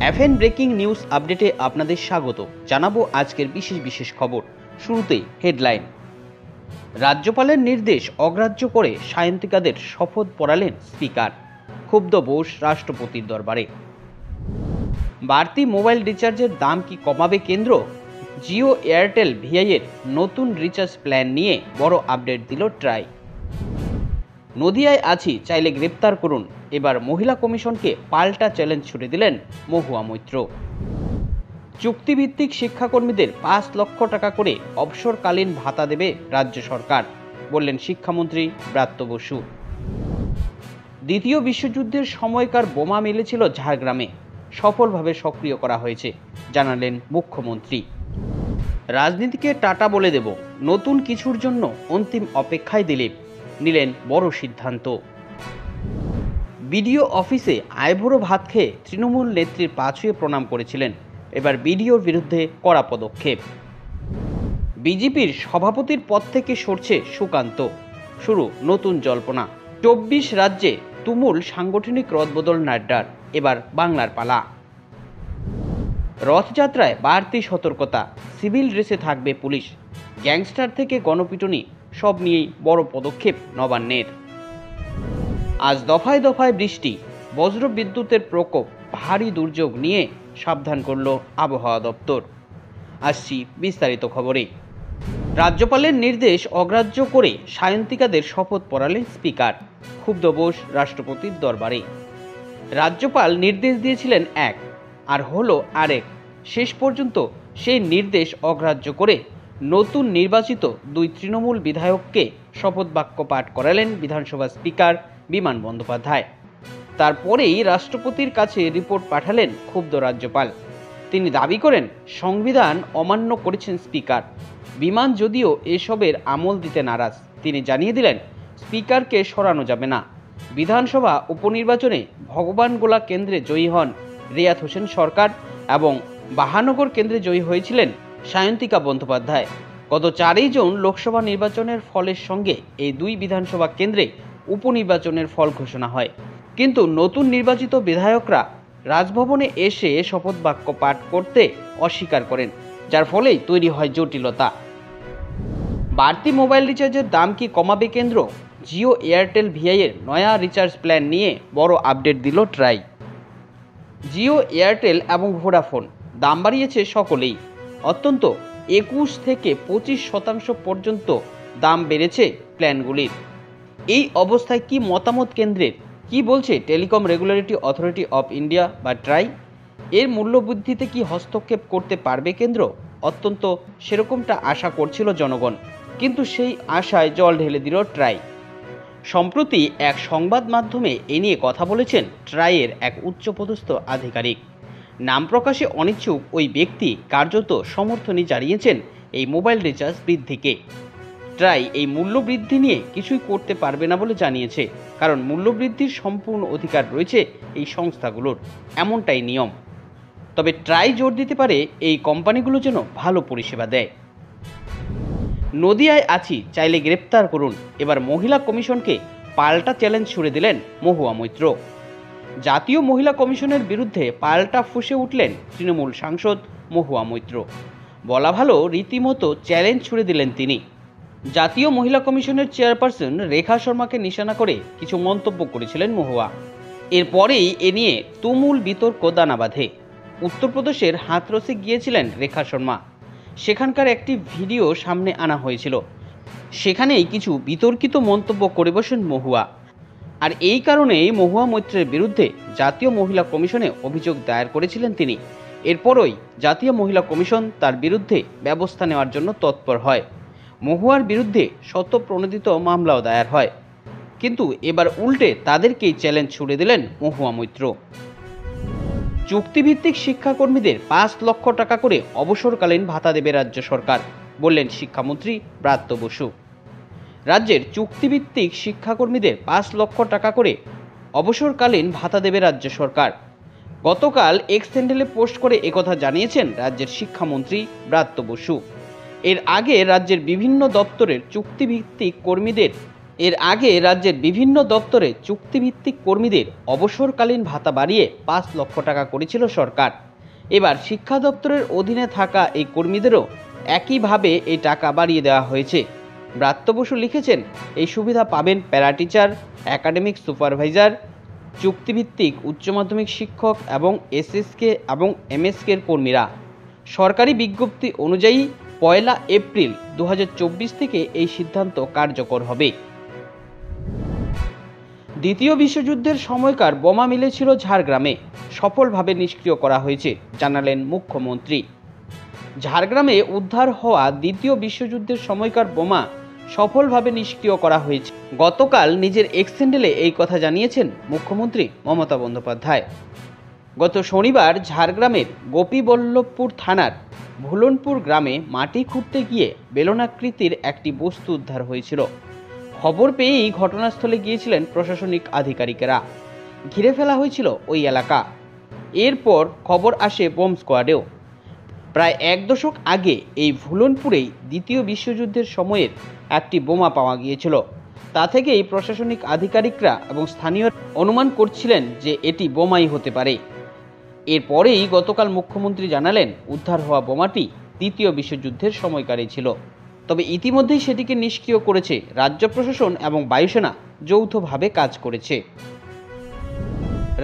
FN breaking news আপডেটে আপনাদের স্বাগত। জানাবো আজকের বিশেষ খবর। শুরুতেই হেডলাইন। রাজ্যপালের নির্দেশ অগ্রাহ্য করে সায়ন্তিকাদের শপথ পড়ালেন স্পিকার। ক্ষুব্ধ বোস রাষ্ট্রপতির দরবারে। বাড়তি মোবাইল রিচার্জের দাম কি কমাবে কেন্দ্র? জিও এয়ারটেল ভিআইয়ের নতুন রিচার্জ প্ল্যান নিয়ে বড় আপডেট দিল ট্রাই। নদিয়ায় আছি, চাইলে গ্রেপ্তার করুন। এবার মহিলা কমিশনকে পাল্টা চ্যালেঞ্জ ছুড়ে দিলেন মহুয়া মৈত্র। চুক্তিভিত্তিক শিক্ষাকর্মীদের ৫ লক্ষ টাকা করে অবসরকালীন ভাতা দেবে রাজ্য সরকার, বললেন শিক্ষামন্ত্রী ব্রাত্য বসু। দ্বিতীয় বিশ্বযুদ্ধের সময়কার বোমা মিলেছিল ঝাড়গ্রামে, সফলভাবে সক্রিয় করা হয়েছে, জানালেন মুখ্যমন্ত্রী। রাজনীতিকে টাটা বলে দেব, নতুন কিছুর জন্য অন্তিম অপেক্ষায় দিলীপ, নিলেন বড় সিদ্ধান্ত। বিডিও অফিসে আইভুড়ো ভাত খেয়ে তৃণমূল নেত্রীর পা ছুঁয়ে প্রণাম করেছিলেন, এবার বিডিওর বিরুদ্ধে কড়া পদক্ষেপ। বিজেপির সভাপতির পদ থেকে সরছে সুকান্ত, শুরু নতুন জল্পনা। ২৪ রাজ্যে তুমুল সাংগঠনিক রদবদল নাড্ডার, এবার বাংলার পালা। রথযাত্রায় বাড়তি সতর্কতা, সিভিল ড্রেসে থাকবে পুলিশ। গ্যাংস্টার থেকে গণপিটুনি, সব নিয়েই বড় পদক্ষেপ নবান্নের। আজ দফায় দফায় বৃষ্টি, বজ্র বিদ্যুতের প্রকোপ, ভারী দুর্যোগ নিয়ে সাবধান করল আবহাওয়া দপ্তর। আসছি বিস্তারিত খবরে। রাজ্যপালের নির্দেশ অগ্রাহ্য করে সায়ন্তিকাদের শপথ পড়ালেন স্পিকার। ক্ষুব্ধ বোস রাষ্ট্রপতির দরবারে। রাজ্যপাল নির্দেশ দিয়েছিলেন এক, আর হলো আরেক। শেষ পর্যন্ত সেই নির্দেশ অগ্রাহ্য করে নতুন নির্বাচিত ২ তৃণমূল বিধায়ককে শপথ বাক্য পাঠ করালেন বিধানসভা স্পিকার বিমান বন্দ্যোপাধ্যায়। তারপরেই রাষ্ট্রপতির কাছে রিপোর্ট পাঠালেন ক্ষুব্ধ রাজ্যপাল। তিনি দাবি করেন সংবিধান অমান্য করেছেন স্পিকার। বিমান যদিও এসবের আমল দিতে নারাজ, তিনি জানিয়ে দিলেন স্পিকারকে সরানো যাবে না। বিধানসভা উপনির্বাচনে ভগবানগোলা কেন্দ্রে জয়ী হন রিয়াত হোসেন সরকার এবং বাহানগর কেন্দ্রে জয়ী হয়েছিলেন সায়ন্তিকা বন্দ্যোপাধ্যায়। গত ৪ জুন লোকসভা নির্বাচনের ফলের সঙ্গে এই ২ বিধানসভা কেন্দ্রে উপনির্বাচনের ফল ঘোষণা হয়, কিন্তু নতুন নির্বাচিত বিধায়করা রাজভবনে এসে শপথ বাক্য পাঠ করতে অস্বীকার করেন, যার ফলেই তৈরি হয় জটিলতা। বাড়তি মোবাইল রিচার্জের দাম কি কমাবে কেন্দ্র? জিও এয়ারটেল ভিআইয়ের নয়া রিচার্জ প্ল্যান নিয়ে বড় আপডেট দিল ট্রাই। জিও এয়ারটেল এবং ভোডাফোন দাম বাড়িয়েছে সকলেই। অত্যন্ত ২১ থেকে ২৫% পর্যন্ত দাম বেড়েছে প্ল্যানগুলির। এই অবস্থায় কি মতামত কেন্দ্রের? কি বলছে telecom regulatory authority of India বা ট্রাই? এর মূল্যবৃদ্ধিতে কি হস্তক্ষেপ করতে পারবে কেন্দ্র? অত্যন্ত সেরকমটা আশা করছিল জনগণ, কিন্তু সেই আশায় জল ঢেলে দিল ট্রাই। সম্প্রতি এক সংবাদ মাধ্যমে এ নিয়ে কথা বলেছেন ট্রাইয়ের এক উচ্চপদস্থ আধিকারিক। নাম প্রকাশে অনিচ্ছুক ওই ব্যক্তি কার্যত সমর্থনই জানিয়েছেন এই মোবাইল রিচার্জ বৃদ্ধিকে। ট্রাই এই মূল্য বৃদ্ধি নিয়ে কিছুই করতে পারবে না বলে জানিয়েছে, কারণ মূল্যবৃদ্ধির সম্পূর্ণ অধিকার রয়েছে এই সংস্থাগুলোর, এমনটাই নিয়ম। তবে ট্রাই জোর দিতে পারে এই কোম্পানিগুলো যেন ভালো পরিষেবা দেয়। নদিয়ায় আছি, চাইলে গ্রেপ্তার করুন। এবার মহিলা কমিশনকে পাল্টা চ্যালেঞ্জ ছুড়ে দিলেন মহুয়া মৈত্র। জাতীয় মহিলা কমিশনের বিরুদ্ধে পাল্টা ফুঁসে উঠলেন তৃণমূল সাংসদ মহুয়া মৈত্র। বলা ভালো, রীতিমতো চ্যালেঞ্জ ছুড়ে দিলেন তিনি। জাতীয় মহিলা কমিশনের চেয়ারপারসন রেখা শর্মাকে নিশানা করে কিছু মন্তব্য করেছিলেন মহুয়া। এরপরেই এ নিয়ে তুমুল বিতর্ক দানা বাঁধে। উত্তরপ্রদেশের হাথরসে গিয়েছিলেন রেখা শর্মা। সেখানকার একটি ভিডিও সামনে আনা হয়েছিল, সেখানেই কিছু বিতর্কিত মন্তব্য করে বসেন মহুয়া। আর এই কারণেই মহুয়া মৈত্রের বিরুদ্ধে জাতীয় মহিলা কমিশনে অভিযোগ দায়ের করেছিলেন তিনি। এরপরই জাতীয় মহিলা কমিশন তার বিরুদ্ধে ব্যবস্থা নেওয়ার জন্য তৎপর হয়। মহুয়ার বিরুদ্ধে স্বতঃপ্রণোদিত মামলাও দায়ের হয়, কিন্তু এবার উল্টে তাদেরকেই চ্যালেঞ্জ ছুড়ে দিলেন মহুয়া মৈত্র। চুক্তিভিত্তিক শিক্ষাকর্মীদের ৫ লক্ষ টাকা করে অবসরকালীন ভাতা দেবে রাজ্য সরকার, বললেন শিক্ষামন্ত্রী ব্রাত্য বসু। রাজ্যের চুক্তিভিত্তিক শিক্ষাকর্মীদের ৫ লক্ষ টাকা করে অবসরকালীন ভাতা দেবে রাজ্য সরকার। গতকাল এক্স হ্যান্ডেলে পোস্ট করে একথা জানিয়েছেন রাজ্যের শিক্ষামন্ত্রী ব্রাত্য বসু। এর আগে রাজ্যের বিভিন্ন দপ্তরের চুক্তিভিত্তিক কর্মীদের এর আগে রাজ্যের বিভিন্ন দপ্তরে চুক্তিভিত্তিক কর্মীদের অবসরকালীন ভাতা বাড়িয়ে ৫ লক্ষ টাকা করেছিল সরকার। এবার শিক্ষা দপ্তরের অধীনে থাকা এই কর্মীদেরও একইভাবে এই টাকা বাড়িয়ে দেওয়া হয়েছে। ব্রাত্য বসু লিখেছেন, এই সুবিধা পাবেন প্যারা টিচার, একাডেমিক সুপারভাইজার, চুক্তিভিত্তিক উচ্চ মাধ্যমিক শিক্ষক এবং এসএসকে এবং এমএসকে এর কর্মীরা। সরকারি বিজ্ঞপ্তি অনুযায়ী ১ এপ্রিল ২০২৪ থেকে এই সিদ্ধান্ত কার্যকর হবে। দ্বিতীয় বিশ্বযুদ্ধের সময়কার বোমা মিলেছিল ঝাড়গ্রামে, সফলভাবে নিষ্ক্রিয় করা হয়েছে জানালেন মুখ্যমন্ত্রী। ঝাড়গ্রামে উদ্ধার হওয়া দ্বিতীয় বিশ্বযুদ্ধের সময়কার বোমা সফলভাবে নিষ্ক্রিয় করা হয়েছে। গতকাল নিজের এক্স হ্যান্ডেলে এই কথা জানিয়েছেন মুখ্যমন্ত্রী মমতা বন্দ্যোপাধ্যায়। গত শনিবার ঝাড়গ্রামের গোপীবল্লভপুর থানার ভুলনপুর গ্রামে মাটি খুঁড়তে গিয়ে বেলনাকৃতির একটি বস্তু উদ্ধার হয়েছিল। খবর পেয়েই ঘটনাস্থলে গিয়েছিলেন প্রশাসনিক আধিকারিকেরা। ঘিরে ফেলা হয়েছিল ওই এলাকা। এরপর খবর আসে বোম স্কোয়াডেও। প্রায় ১ দশক আগে এই ভুলনপুরেই দ্বিতীয় বিশ্বযুদ্ধের সময়ের একটি বোমা পাওয়া গিয়েছিল। তা থেকেই প্রশাসনিক আধিকারিকরা এবং স্থানীয় অনুমান করছিলেন যে এটি বোমাই হতে পারে। এরপরেই গতকাল মুখ্যমন্ত্রী জানালেন, উদ্ধার হওয়া বোমাটি দ্বিতীয় বিশ্বযুদ্ধের সময়কারই ছিল। তবে ইতিমধ্যেই সেটিকে নিষ্ক্রিয় করেছে রাজ্য প্রশাসন এবং বায়ুসেনা যৌথভাবে কাজ করেছে।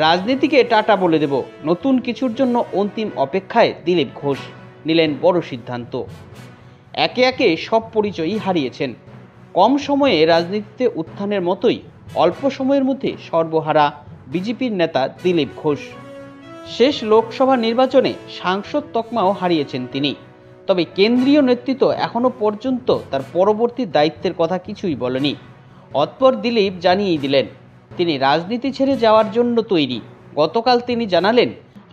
রাজনীতিকে টাটা বলে দেব, নতুন কিছুর জন্য অন্তিম অপেক্ষায় দিলীপ ঘোষ নিলেন বড় সিদ্ধান্ত। একে একে সব পরিচয়ই হারিয়েছেন। কম সময়ে রাজনীতিতে উত্থানের মতোই অল্প সময়ের মধ্যে সর্বহারা বিজেপির নেতা দিলীপ ঘোষ। শেষ লোকসভা নির্বাচনে সাংসদ তকমাও হারিয়েছেন তিনি। তবে কেন্দ্রীয় নেতৃত্ব এখনো পর্যন্ত তার পরবর্তী দায়িত্বের কথা কিছুই বলেনি। অতঃপর দিলীপ জানিয়েই দিলেন, তিনি রাজনীতি ছেড়ে যাওয়ার জন্য তৈরি। গতকাল তিনি জানালেন,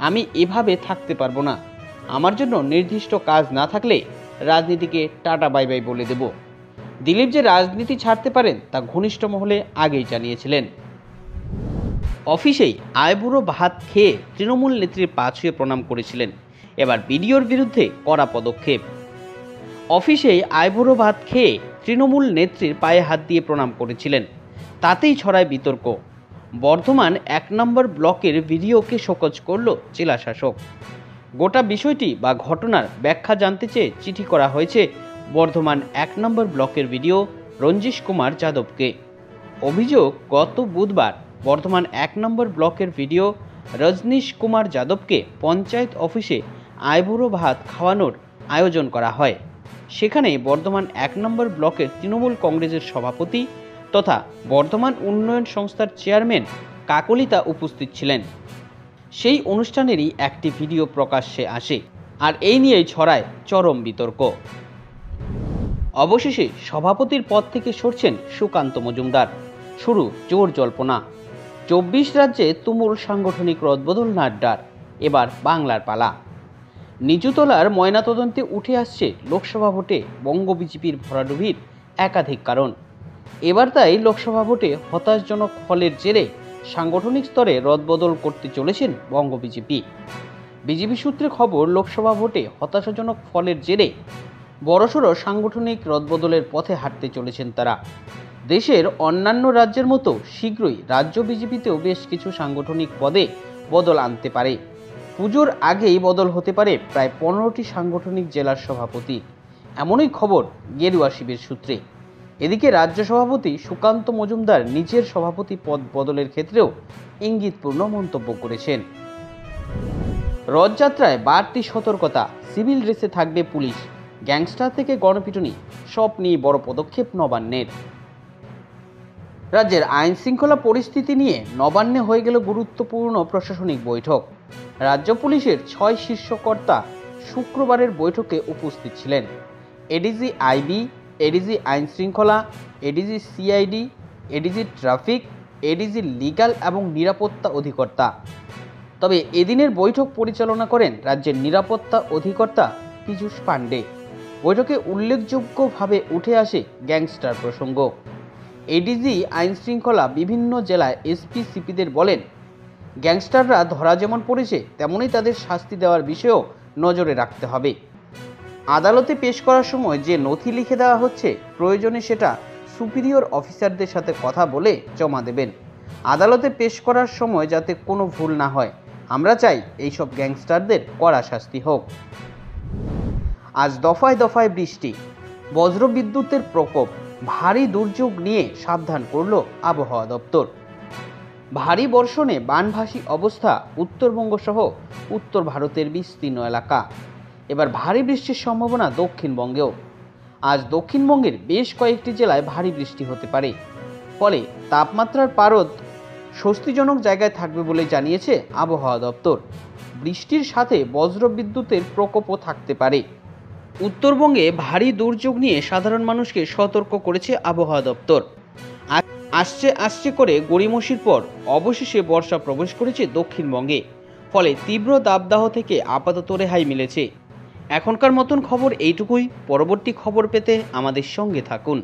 আমি এভাবে থাকতে পারবো না। আমার জন্য নির্দিষ্ট কাজ না থাকলে রাজনীতিকে টাটা বাই বাই বলে দেব। দিলীপ যে রাজনীতি ছাড়তে পারেন তা ঘনিষ্ঠ মহলে আগেই জানিয়েছিলেন। অফিসেই আইবুড়ো ভাত খেয়ে তৃণমূল নেত্রীর পা ছুঁয়ে প্রণাম করেছিলেন। এবার বিডিওর বিরুদ্ধে কড়া পদক্ষেপ। অফিসেই আইবুড়ো ভাত খেয়ে তৃণমূল নেত্রীর পায়ে হাত দিয়ে প্রণাম করেছিলেন। তাতেই ছড়ায় বিতর্ক। বর্ধমান ১ নম্বর ব্লকের ভিডিওকে শোকজ করল জেলা শাসক। গোটা বিষয়টি বা ঘটনার ব্যাখ্যা জানতে চেয়ে চিঠি করা হয়েছে বর্ধমান ১ নম্বর ব্লকের ভিডিও রঞ্জিশ কুমার যাদবকে। অভিযোগ, গত বুধবার বর্ধমান ১ নম্বর ব্লকের ভিডিও রজনীশ কুমার যাদবকে পঞ্চায়েত অফিসে আইবুড়ো ভাত খাওয়ানোর আয়োজন করা হয়। সেখানে বর্ধমান ১ নম্বর ব্লকের তৃণমূল কংগ্রেসের সভাপতি তথা বর্ধমান উন্নয়ন সংস্থার চেয়ারম্যান কাকলিতা উপস্থিত ছিলেন। সেই অনুষ্ঠানেরই একটি ভিডিও প্রকাশ্যে আসে, আর এই নিয়েই ছড়ায় চরম বিতর্ক। অবশেষে সভাপতির পদ থেকে সরছেন সুকান্ত মজুমদার। শুরু জোর জল্পনা। ২৪ রাজ্যে তুমুল সাংগঠনিক রদবদল নাড্ডার। এবার বাংলার পালা। নিচুতলার ময়নাতদন্তে উঠে আসছে লোকসভা ভোটে বঙ্গ বিজেপির ভরাডুবির একাধিক কারণ। এবার তাই লোকসভা ভোটে হতাশজনক ফলের জেরে সাংগঠনিক স্তরে রদবদল করতে চলেছেন বঙ্গ বিজেপি। বিজেপি সূত্রে খবর, লোকসভা ভোটে হতাশাজনক ফলের জেরে বড়সড় সাংগঠনিক রদবদলের পথে হাঁটতে চলেছেন তারা। দেশের অন্যান্য রাজ্যের মতো শীঘ্রই রাজ্য বিজেপিতেও বেশ কিছু সাংগঠনিক পদে বদল আনতে পারে। পুজোর আগেই বদল হতে পারে প্রায় ১৫টি সাংগঠনিক জেলার সভাপতি, এমনই খবর গেরুয়া শিবির সূত্রে। এদিকে রাজ্য সভাপতি সুকান্ত মজুমদার নিজের সভাপতি পদ বদলের ক্ষেত্রেও ইঙ্গিতপূর্ণ মন্তব্য করেছেন। রথযাত্রায় বাড়তি সতর্কতা, সিভিল ড্রেসে থাকবে পুলিশ, গ্যাংস্টার থেকে গণপিটুনি, সব নিয়ে বড় পদক্ষেপ নবান্নের। রাজ্যের আইন শৃঙ্খলা পরিস্থিতি নিয়ে নবান্নে হয়ে গেল গুরুত্বপূর্ণ প্রশাসনিক বৈঠক। রাজ্য পুলিশের ৬ শীর্ষ কর্তা শুক্রবারের বৈঠকে উপস্থিত ছিলেন। এডিজি আইবি, এডিজি আইন শৃঙ্খলা, ADG CID, ADG traffic, ADG legal এবং নিরাপত্তা অধিকর্তা। তবে এদিনের বৈঠক পরিচালনা করেন রাজ্যের নিরাপত্তা অধিকর্তা পীযূষ পাণ্ডে। বৈঠকে উল্লেখযোগ্যভাবে উঠে আসে গ্যাংস্টার প্রসঙ্গ। এডিজি আইন শৃঙ্খলা বিভিন্ন জেলায় এসপি সিপিদের বলেন, গ্যাংস্টাররা ধরা যেমন পড়েছে তেমনই তাদের শাস্তি দেওয়ার বিষয়েও নজরে রাখতে হবে। আদালতে পেশ করার সময় যে নথি লিখে দেওয়া হচ্ছে, প্রয়োজনে সেটা সুপিরিয়র অফিসারদের সাথে কথা বলে জমা দেবেন। আদালতে পেশ করার সময় যাতে কোনো ভুল না হয়, আমরা চাই এইসব গ্যাংস্টারদের কড়া শাস্তি হোক। আজ দফায় দফায় বৃষ্টি, বজ্রবিদ্যুতের প্রকোপ, ভারী দুর্যোগ নিয়ে সাবধান করল আবহাওয়া দপ্তর। ভারী বর্ষণে বানভাসী অবস্থা উত্তরবঙ্গ সহ উত্তর ভারতের বিস্তীর্ণ এলাকা। এবার ভারী বৃষ্টির সম্ভাবনা দক্ষিণবঙ্গেও। আজ দক্ষিণবঙ্গের বেশ কয়েকটি জেলায় ভারী বৃষ্টি হতে পারে, ফলে তাপমাত্রার পারদ স্বস্তিজনক জায়গায় থাকবে বলে জানিয়েছে আবহাওয়া দপ্তর। বৃষ্টির সাথে বজ্রবিদ্যুতের প্রকোপও থাকতে পারে। উত্তরবঙ্গে ভারী দুর্যোগ নিয়ে সাধারণ মানুষকে সতর্ক করেছে আবহাওয়া দপ্তর। আসছে করে গড়িমসির পর অবশেষে বর্ষা প্রবেশ করেছে দক্ষিণবঙ্গে, ফলে তীব্র দাবদাহ থেকে আপাতত রেহাই মিলেছে। এখনকার মতন খবর এইটুকুই। পরবর্তী খবর পেতে আমাদের সঙ্গে থাকুন।